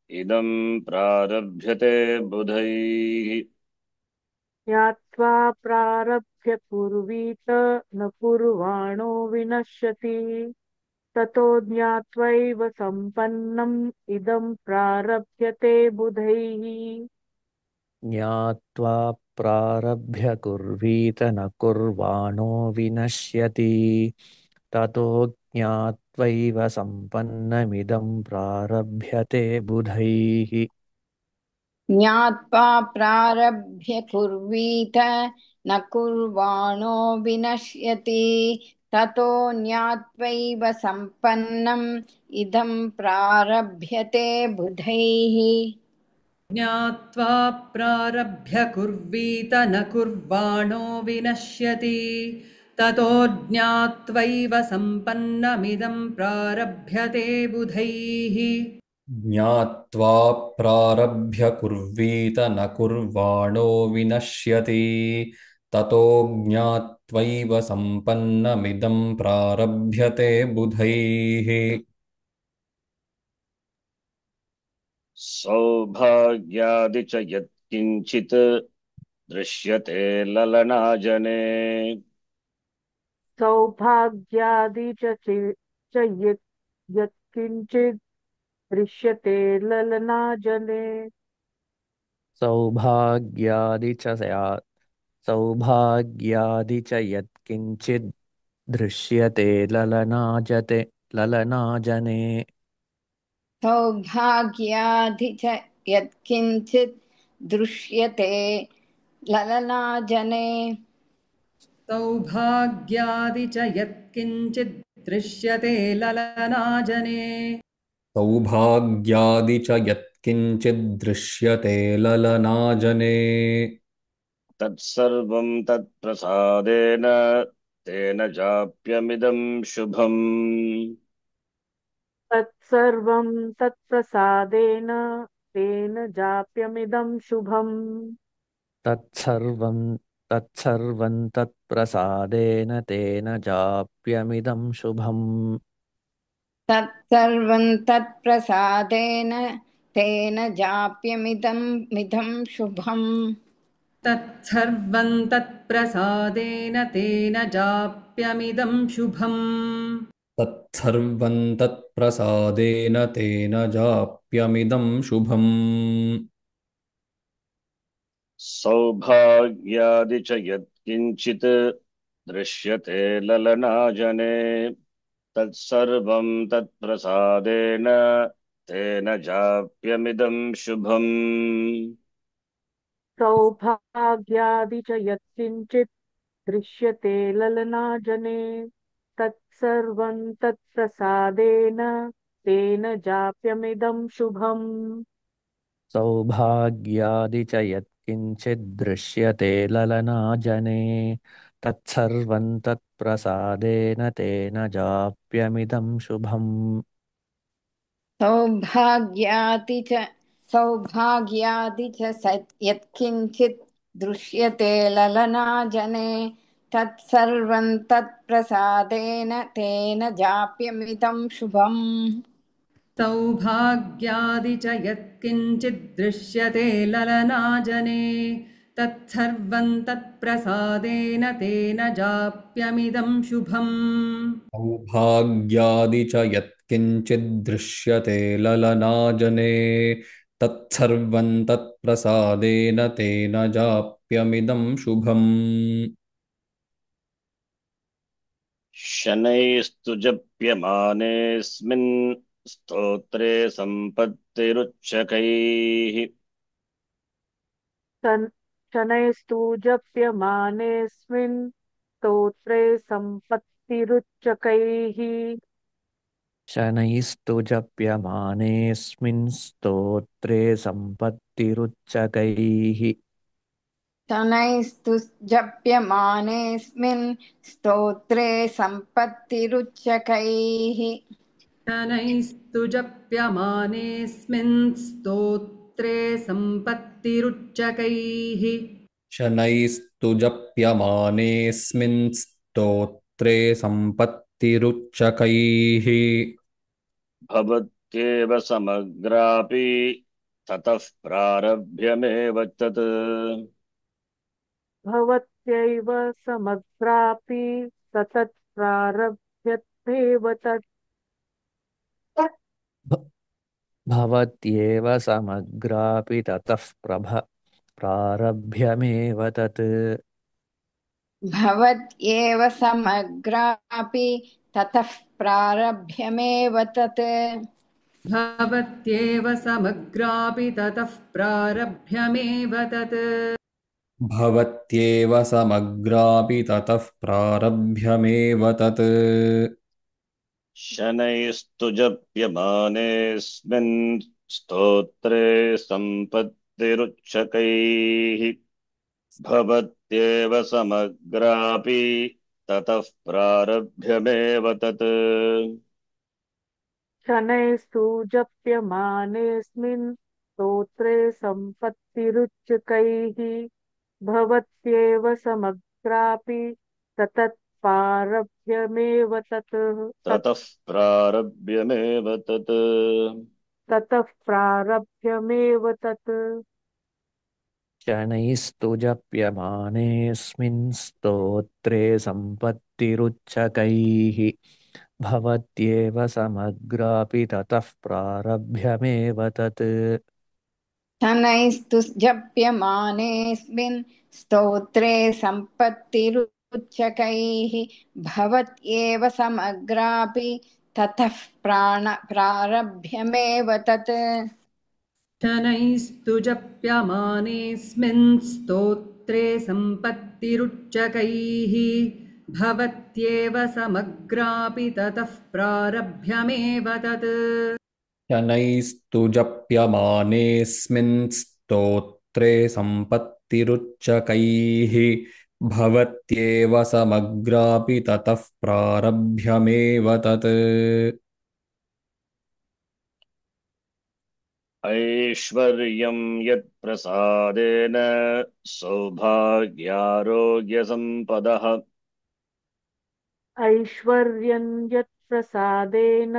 इदं प्रारभ्यते बुधैः ज्ञात्वा प्रारभ्य कुर्वीत न कुर्वाणो विनश्यति। ततो ज्ञात्वैव सम्पन्नम् इदं प्रारभ्यते बुधैः। ज्ञात्वा प्रारभ्य कुर्वीत न कुर्वाणो विनश्यति ततो ज्ञात्वैव सम्पन्नमिदं प्रारभ्यते बुधैः ज्ञात्वा प्रारभ्य कुर्वीत न कुर्वाणो विनश्यति ततो ज्ञात्वैव सम्पन्नम् इदं प्रारभ्यते बुधैः ज्ञात्वा प्रारभ्य कुर्वीत न कुर्वाणो विनश्यति ततो ज्ञात्वैव सम्पन्नमिदं प्रारभ्यते बुधैः ज्ञात्वा प्रारभ्य कुर्वीत न कुर्वाणो विनश्यति ततो ज्ञात्वैव सम्पन्नमिदं प्रारभ्यते बुधैः सौभाग्यादि च यत्किञ्चित् दृश्यते ललनाजने सौभाग्यादि च यत्किञ्चित् दृश्यते ललनाजने सौभाग्यादि च स्यात् सौभाग्यादि च यत्किञ्चित् दृश्यते ललनाजने सौभाग्याधि च यत्किञ्चित् दृश्यते ललनाजने सौभाग्यादि च यत्किञ्चित् दृश्यते ललनाजने सौभाग्यादि च यत्किञ्चिद्दृश्यते ललनाजने तत्सर्वं तत्प्रसादेन तेन जाप्यमिदं शुभम् तत्सर्वं तत्प्रसादेन तेन जाप्यमिदं शुभम् तत्सर्वं तत्प्रसादेन तेन जाप्यमिदं शुभम् तत्सर्वं तत्प्रसादेन तेन जाप्यमिदं शुभम् तत्सर्वं तत्प्रसादेन तेन जाप्यमिदं शुभम् तत्सर्वं तत्प्रसादेन तेन जाप्यमिदं शुभम् सौभाग्यादि च यत्किञ्चित् दृश्यते ललनाजने तत्सर्वं तत्प्रसादेन तेन जाप्यमिदं शुभम् सौभाग्यादि च यत्किञ्चित् दृश्यते ललनाजने तत्सर्वं तत्प्रसादेन तेन जाप्यमिदं शुभम् सौभाग्यादि च यत्किञ्चिद्दृश्यते ललनाजने तत्सर्वं तत्प्रसादेन तेन जाप्यमिदं शुभम् सौभाग्यादि च यत्किञ्चित् दृश्यते ललनाजने तत्सर्वं तत्प्रसादेन तेन जाप्यमिदं शुभम् सौभाग्यादि च यत्किञ्चिद्दृश्यते ललनाजने तत्सर्वं तत्प्रसादेन तेन जाप्यमिदं शुभम् सौभाग्यादि च यत्किञ्चिद्दृश्यते ललनाजने तत्सर्वं तत्प्रसादेन तेन जाप्यमिदं शुभम् शनैस्तु जप्यमानेऽस्मिन् स्तोत्रे सम्पत्तिरुच्चकैः शनैस्तु जप्यमानेऽस्मिन् स्तोत्रे सम्पत्तिरुच्चकैः शनैस्तु जप्यमानेऽस्मिन् स्तोत्रे सम्पत्तिरुच्चकैः शनैस्तु जप्यमानेऽस्मिन् स्तोत्रे सम्पत्तिरुच्चकैः शनैस्तु जप्यमानेऽस्मिन् स्तोत्रे सम्पत्तिरुच्चकैः शनैस्तु जप्यमानेऽस्मिन् स्तोत्रे सम्पत्तिरुच्चकैः भवत्येव समग्रापि ततः प्रारभ्यमेव तत् भवत्यैव समग्रापि ततत् प्रारभ्यतेव तत् भ- भवत्येव समग्रापि ततः प्रारभ्यमेव तत् भवत्येव समग्रापि ततः प्रारभ्यमेव तत् भवत्येव समग्रापि ततः प्रारभ्यमेव तत् भवत्येव समग्रापि ततः प्रारभ्यमेव तत्। शनैस्तु जप्यमानेऽस्मिन् स्तोत्रे सम्पत्तिरुच्चकैः भवत्येव समग्रापि ततः प्रारभ्यमेव तत्। शनैस्तु जप्यमानेऽस्मिन् स्तोत्रे सम्पत्तिरुच्चकैः भवत्येव समग्रापि ततत्पारभ्यमेव ततः प्रारभ्यमेव तत्। ततः प्रारभ्यमेव तत्। शनैस्तु जप्यमानेऽस्मिन् स्तोत्रे सम्पत्तिरुच्चकैः भवत्येव समग्रापि ततः प्रारभ्यमेव तत्। शनैस्तु जप्यमानेऽस्मिन् स्तोत्रे सम्पत्तिरुच्चकैः भवत्येव समग्रापि ततः प्रारभ्यमेव तत्। शनैस्तु जप्यमानेऽस्मिन् स्तोत्रे सम्पत्तिरुच्चकैः भवत्येव समग्रापि ततः प्रारभ्यमेव तत्। शनैस्तु जप्यमानेऽस्मिन् स्तोत्रे सम्पत्तिरुच्चकैः भवत्येव समग्रापि ततः प्रारभ्यमेव तत्। ऐश्वर्यं यत्प्रसादेन सौभाग्यारोग्यसम्पदः ऐश्वर्यं यत्प्रसादेन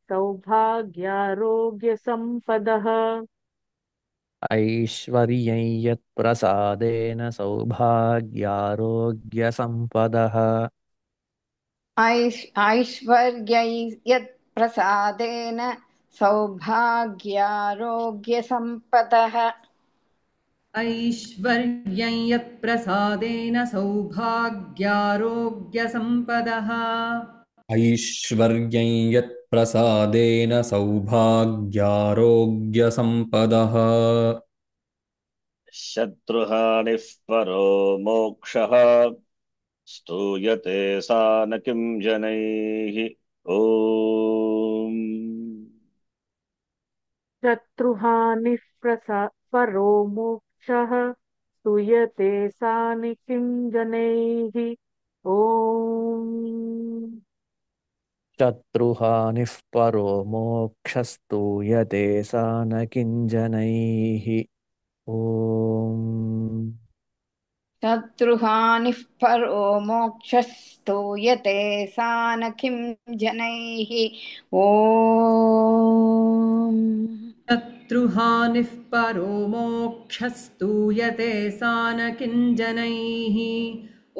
सौभाग्यारोग्यसम्पदः ऐश्वर्यं यत्प्रसादेन सौभाग्यारोग्यसम्पदः ऐश्वर्यै यत्प्रसादेन सौभाग्यारोग्यसम्पदः ऐश्वर्यं यत्प्रसादेन सौभाग्यारोग्यसम्पदः ऐश्वर्यं यत्प्रसादेन सौभाग्यारोग्यसम्पदः शत्रुहानिः परो मोक्षः स्तूयते सा न किं जनैः। ॐ शत्रुहानिः परो मोक्षः स्तूयते सानि किं जनैः। ॐ शत्रुहानिः परो मोक्षस्तूयते सा न किञ्जनैः। ॐ शत्रुहानिः परो मोक्षस्तूयते सा न किं जनैः। ॐ शत्रुहानिः परो मोक्षस्तूयते सा न किञ्जनैः।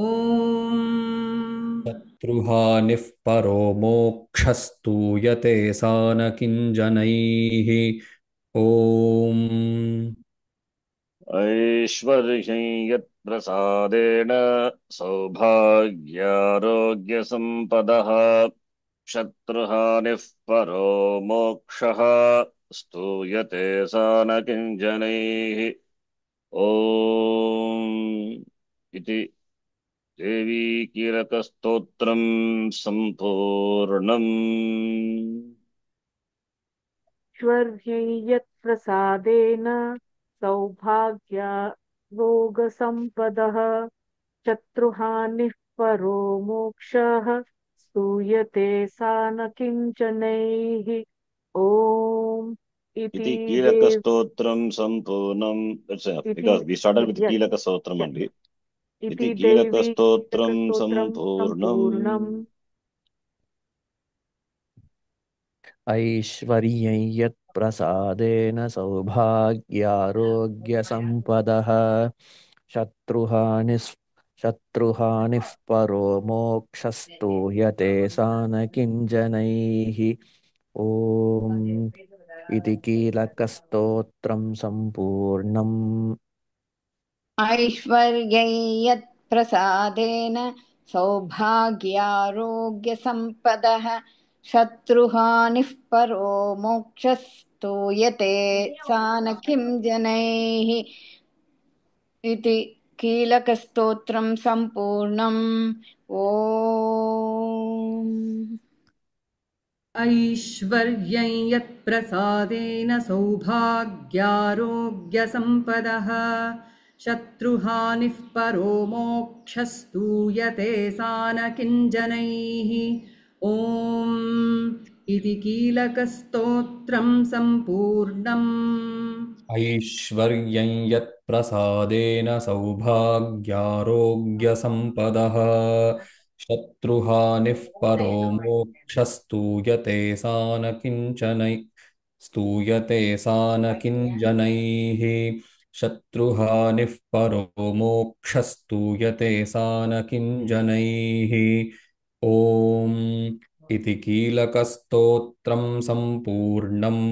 ॐ शत्रुहानिः परो मोक्षस्तूयते सा न किञ्जनैः। ॐ ऐश्वर्यं यत्प्रसादेन सौभाग्यारोग्यसम्पदः शत्रुहानिः परो मोक्षः स्तूयते सा न किञ्जनैः। ॐ इति देवी कीलकस्तोत्रम् सम्पूर्णम्। ऐश्वर्यै यत्प्रसादेन सौभाग्यारोगसम्पदः शत्रुहानिः परो मोक्षः स्तूयते सा न किञ्चनैः। ॐ इति इति कीलकस्तोत्रम् सम्पूर्णम् because we started with yes, कीलकस्तोत्रम् yes. only. इति इति देवी कीलकस्तोत्रम् कीलकस्तोत्रम् सम्पूर्णम्। ऐश्वर्यं यत्प्रसादेन सौभाग्यारोग्यसम्पदः शत्रुहानिः परो मोक्षस्तूयते सा न किञ्जनैः। ॐ इति कीलकस्तोत्रं सम्पूर्णम्। ऐश्वर्यै यत्प्रसादेन सौभाग्यारोग्यसम्पदः शत्रुहानिः परो मोक्षस्तूयते सा न किं जनैः। इति कीलकस्तोत्रं सम्पूर्णम् ॐ ऐश्वर्यं यत्प्रसादेन सौभाग्यारोग्यसम्पदः शत्रुहानिः परो मोक्षस्तूयते सा न किञ्जनैः ॐ इति कीलकस्तोत्रं सम्पूर्णम् ऐश्वर्यं यत्प्रसादेन सौभाग्यारोग्यसम्पदः शत्रुहानिः परो मोक्षस्तूयते सा न किञ्जनैः शत्रुहानिः परो मोक्षस्तूयते सा न किञ्जनैः ॐ इति कीलकस्तोत्रं सम्पूर्णम्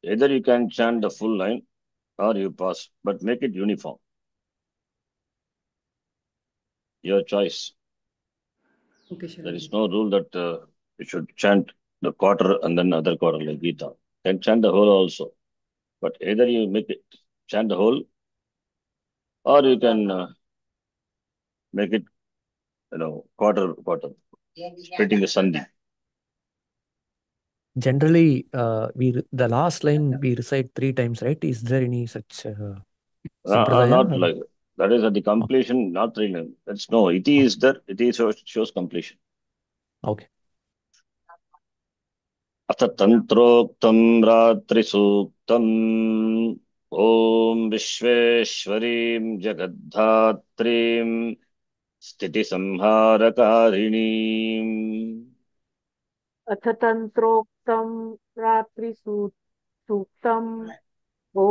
Either you can chant the full line or you pause, but make it uniform. Your choice. Okay, There is Sharanji. no rule that you should chant the quarter and then other quarter like Gita. You can chant the whole also, but either you make it chant the whole, or you can make it, quarter, splitting the sandhi. Generally, the last line we recite 3 times, right? Is there any such sampradaya? Not like that is at the completion, not really. That's no. Iti is there. Iti shows completion. Okay. अथ तन्त्रोक्तं रात्रिसूक्तम् ॐ विश्वेश्वरीं जगद्धात्रीं स्थितिसंहारकारिणीम् अथ तन्त्रोक्तं रात्रिसूक्तम् ॐ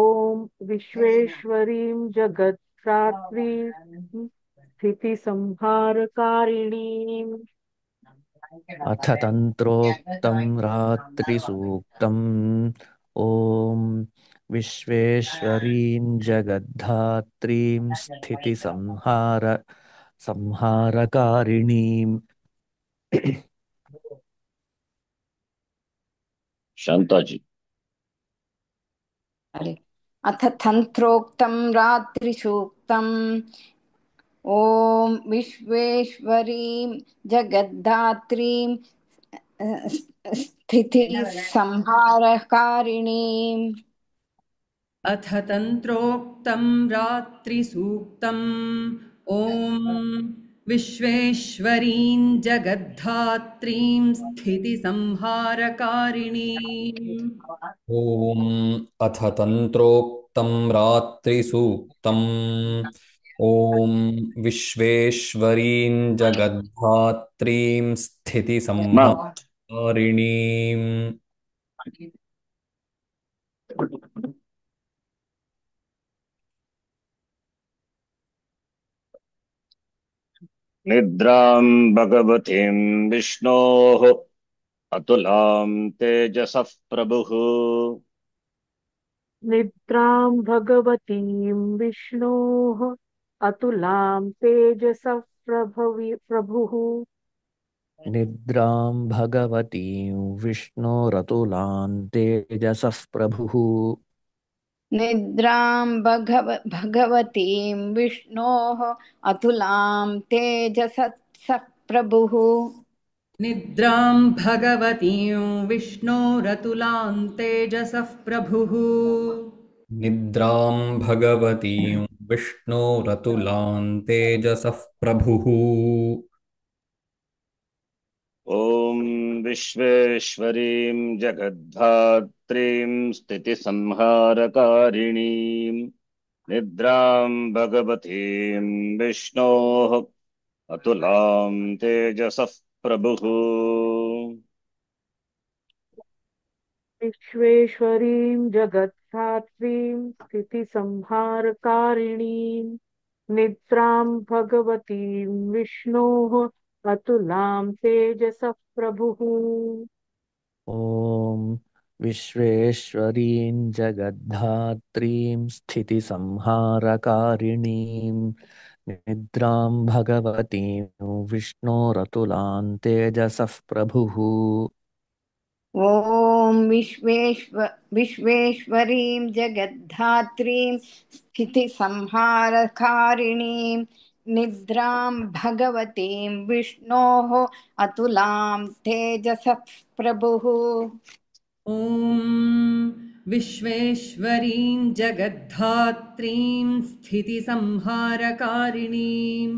विश्वेश्वरीं जगद्धात्रीं स्थितिसंहारकारिणीम् अथ तन्त्रोक्तं रात्रिसूक्तम् ॐ विश्वेश्वरीं जगद्धात्रीं संहारकारिणीम् शांताजी अथ तन्त्रोक्तं रात्रिसूक्तम् ॐ विश्वेश्वरीं जगद्धात्रीं स्थितिसंहारकारिणीम् अथ तन्त्रोक्तं रात्रिसूक्तम् ॐ विश्वेश्वरीं जगद्धात्रीं स्थितिसंहारकारिणीम् ॐ अथ तन्त्रोक्तं रात्रिसूक्तम् ॐ विश्वेश्वरीं जगद्धात्रीं स्थितिसंहारिणीम् निद्रां भगवतीं विष्णोः अतुलां तेजसः प्रभुः निद्रां भगवतीं विष्णोः अतुलां तेजसः प्रभुः निद्रां भगवतीं विष्णोरतुलां तेजसः प्रभुः निद्रां भगवतीं विष्णोः अतुलां तेजसः प्रभुः निद्रां भगवतीं विष्णोरतुलां तेजसः प्रभुः निद्रां भगवतीं विष्णोरतुलां तेजसः प्रभुः ॐ विश्वेश्वरीं जगद्धात्रीं स्थितिसंहारकारिणीं निद्रां भगवतीं विष्णोः अतुलां तेजसः प्रभुः विश्वेश्वरीं जगद्धात्रीं स्थितिसंहारकारिणीं निद्रां भगवतीं विष्णोः अतुलां तेजसः प्रभुः ॐ विश्वेश्वरीं जगद्धात्रीं स्थितिसंहारकारिणीं निद्रां भगवतीं विष्णोरतुलां तेजसः प्रभुः ॐ विश्वेश्वरीं जगद्धात्रीं स्थितिसंहारकारिणीं निद्रां भगवतीं विष्णोः अतुलां तेजसः प्रभुः। ॐ विश्वेश्वरीं जगद्धात्रीं स्थितिसंहारकारिणीं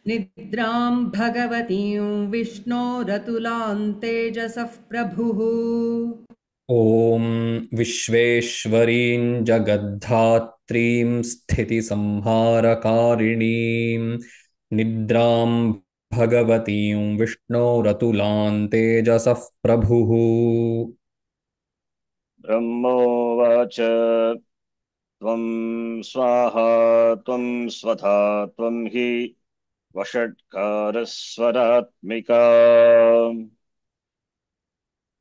निद्रां भगवतीं विष्णोरतुलां तेजसः प्रभुः। ॐ विश्वेश्वरीं जगद्धात्रीं स्थितिसंहारकारिणीं निद्रां भगवतीं विष्णोरतुलां तेजसः प्रभुः। ब्रह्मोवाच त्वं स्वाहा त्वं स्वधा त्वं हि वषट्कारस्वरात्मिका।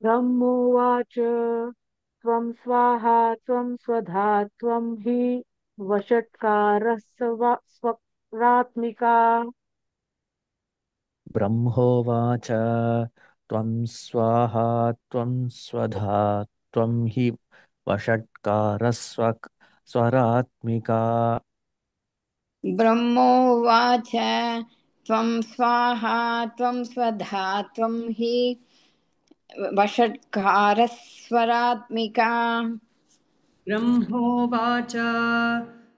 ब्रह्मोवाच त्वं स्वाहा त्वं स्वधा त्वं हि वषट्कारः स्वरात्मिका। ब्रह्मोवाच त्वं स्वाहा त्वं स्वधा त्वं हि स्वरात्मिका। ब्रह्मोवाच त्वं स्वाहा त्वं स्वधा त्वं हि वषट्कारस्वरात्मिका। ब्रह्मोवाच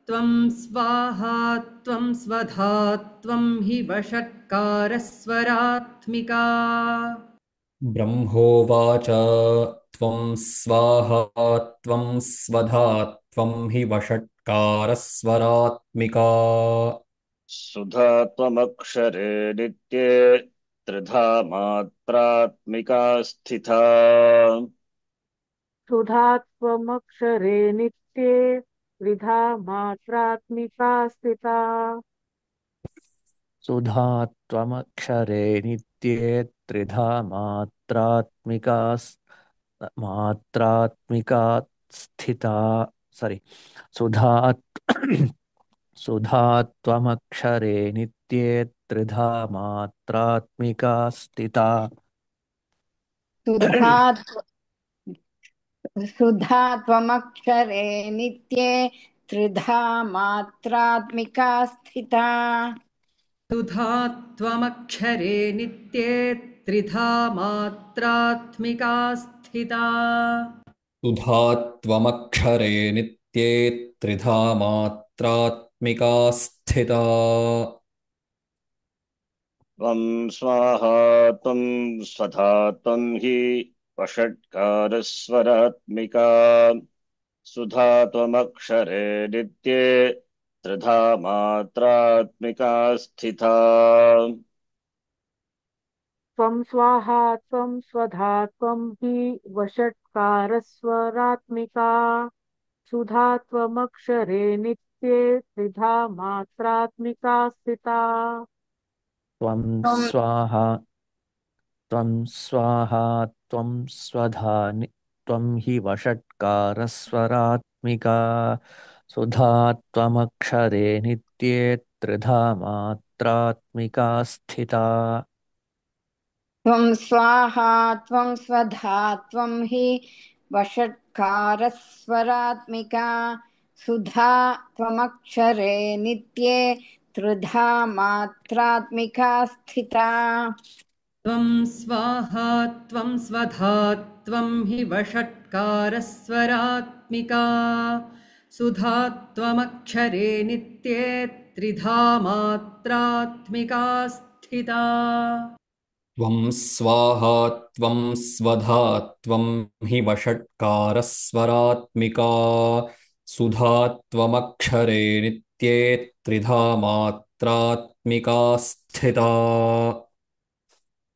त्वं स्वाहा त्वं स्वधा त्वं हि वषट्कारस्वरात्मिका। ब्रह्मोवाच त्वं स्वाहा त्वं स्वधा त्वं हि वषट्कारस्वरात्मिका। सुधा त्वमक्षरे नित्ये त्रिधा मात्रात्मिका स्थिता। सुधा त्वमक्षरे नित्ये त्रिधा मात्रात्मिका स्थिता। सुधा त्वमक्षरे नित्ये त्रिधा मात्रात्मिका स्थिता। सॉरी, सुधा सुधा त्वमक्षरे नित्ये त्रिधा मात्रात्मिका स्थिता। सुधा सुधा त्वमक्षरे नित्ये त्रिधा मात्रात्मिका स्थिता। सुधा त्वमक्षरे नित्ये त्रिधा मात्रात्मिका स्थिता। सुधा त्वमक्षरे नित्ये त्रिधा मात्रात्मिका स्थिता। त्वं स्वाहा त्वं स्वधा त्वं हि वषट्कारस्वरात्मिका। सुधा त्वमक्षरे नित्ये त्रिधा मात्रात्मिका स्थिता। त्वं स्वाहा त्वं स्वधा त्वं हि वषट्कारस्वरात्मिका। सुधा त्वमक्षरे नित्ये त्रिधा मात्रात्मिका स्थिता। त्वं त्वं स्वाहा त्वं स्वाहा त्वं स्वधा त्वं हि वषट्कारस्वरात्मिका। सुधा त्वमक्षरे नित्ये त्रिधा मात्रात्मिका स्थिता। त्वं स्वाहा त्वं स्वधा त्वं हि वषट्कारस्वरात्मिका। सुधा त्वमक्षरे नित्ये त्रिधा मात्रात्मिका स्थिता। त्वं स्वाहा त्वं स्वधा त्वं हि वषट्कारस्वरात्मिका। सुधा त्वमक्षरे नित्ये त्रिधा मात्रात्मिका स्थिता। त्वं स्वाहा त्वं स्वधा त्वं हि वषट्कारस्वरात्मिका। सुधा त्वमक्षरे नित्ये त्रिधा मात्रात्मिका स्थिता।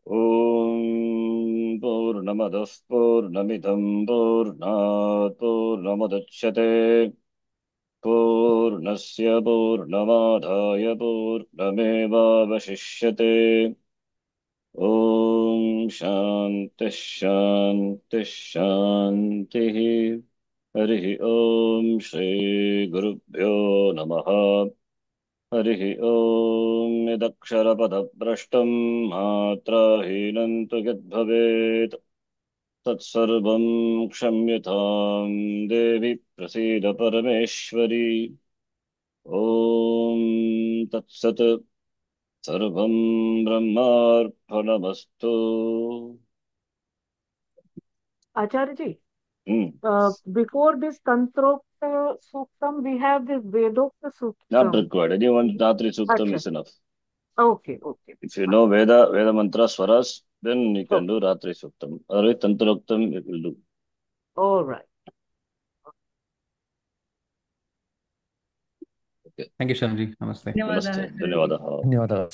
ॐ पूर्णमदः पूर्णमिदं पूर्णात् पूर्णमुदच्यते पूर्णस्य पूर्णमादाय पूर्णमेवावशिष्यते। ॐ शान्तिः शान्तिः शान्तिः। हरिः ॐ श्रीगुरुभ्यो नमः। हरिः ॐ यदक्षरपदभ्रष्टं मात्राहीनं तु यद्भवेत् तत्सर्वं क्षम्यतां देवि प्रसीद परमेश्वरी। ॐ तत्सत् सर्वं ब्रह्मार्पणमस्तु। Acharya ji, Hmm. before this Tantrokta Suktam, we have this Vedokta Not Suktam. required. Anyone Dhatri Suktam Acha. is enough. Okay. If you know Veda mantra swaras, then you can Okay. do Ratri Suktam. Otherwise, Tantroktam it will do. All right. Okay. Thank you, Shanji. Namaste. ధన్యవాదాः Namaste. Dhanyawadaha. ధన్యవాదాలు